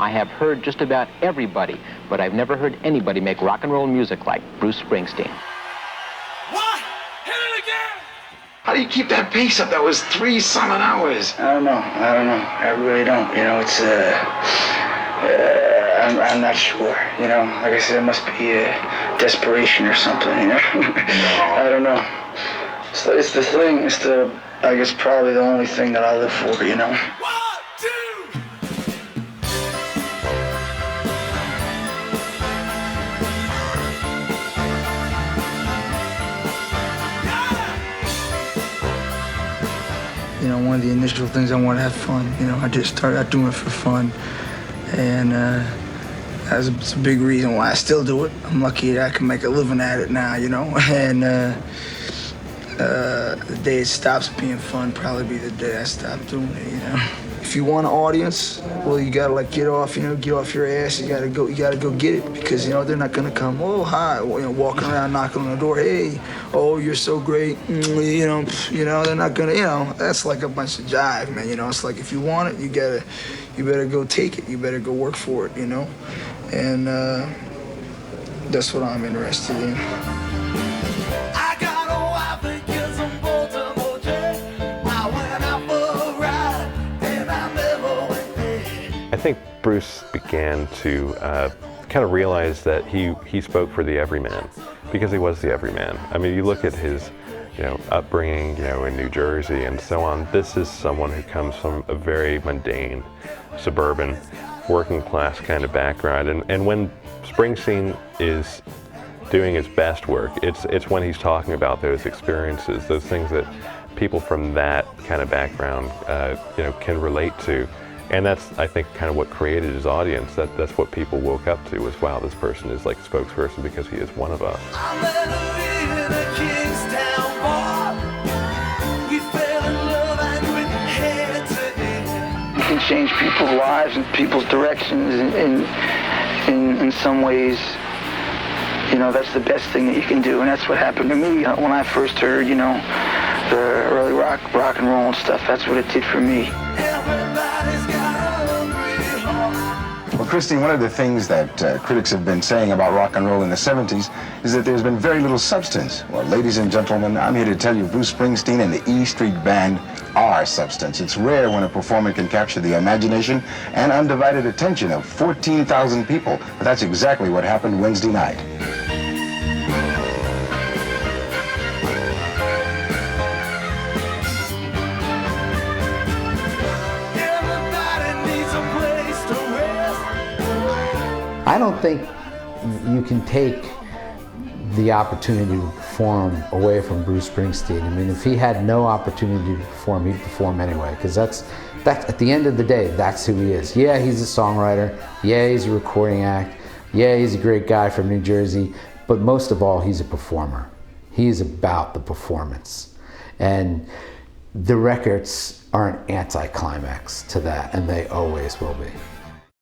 I have heard just about everybody, but I've never heard anybody make rock and roll music like Bruce Springsteen. What? Hit it again! How do you keep that pace up? That was 3 solid hours. I don't know. I really don't. You know, it's I'm not sure. You know, like I said, it must be desperation or something. You know, I don't know. So it's the thing. It's the, I guess, probably the only thing that I live for. You know. 1, 2. You know, one of the initial things, I want to have fun. You know, I just started out doing it for fun, and it's a big reason why I still do it. I'm lucky that I can make a living at it now, you know, and the day it stops being fun probably be the day I stop doing it, you know. If you want an audience, well, you gotta like get off your ass. You gotta go get it, because you know they're not gonna come. Oh, hi, you know, walking around knocking on the door. Hey, oh, you're so great. You know, they're not gonna. You know, that's like a bunch of jive, man. You know, it's like if you want it, you better go take it. You better go work for it. You know, and that's what I'm interested in. I think Bruce began to kind of realize that he spoke for the everyman, because he was the everyman. I mean, you look at his, you know, upbringing, you know, in New Jersey and so on. This is someone who comes from a very mundane, suburban, working class kind of background. And when Springsteen is doing his best work, it's when he's talking about those experiences, those things that people from that kind of background, you know, can relate to. And that's, I think, kind of what created his audience. That's what people woke up to, was, wow, this person is like a spokesperson because he is one of us. You can change people's lives and people's directions in some ways. You know, that's the best thing that you can do, and that's what happened to me when I first heard, you know, the early rock and roll and stuff. That's what it did for me. Well, Christine, one of the things that critics have been saying about rock and roll in the 70s is that there's been very little substance. Well, ladies and gentlemen, I'm here to tell you Bruce Springsteen and the E Street Band are substance. It's rare when a performer can capture the imagination and undivided attention of 14,000 people, but that's exactly what happened Wednesday night. I don't think you can take the opportunity to perform away from Bruce Springsteen. I mean, if he had no opportunity to perform, he'd perform anyway, because that's at the end of the day, that's who he is. Yeah, he's a songwriter. Yeah, he's a recording act. Yeah, he's a great guy from New Jersey. But most of all, he's a performer. He is about the performance. And the records are an anticlimax to that, and they always will be.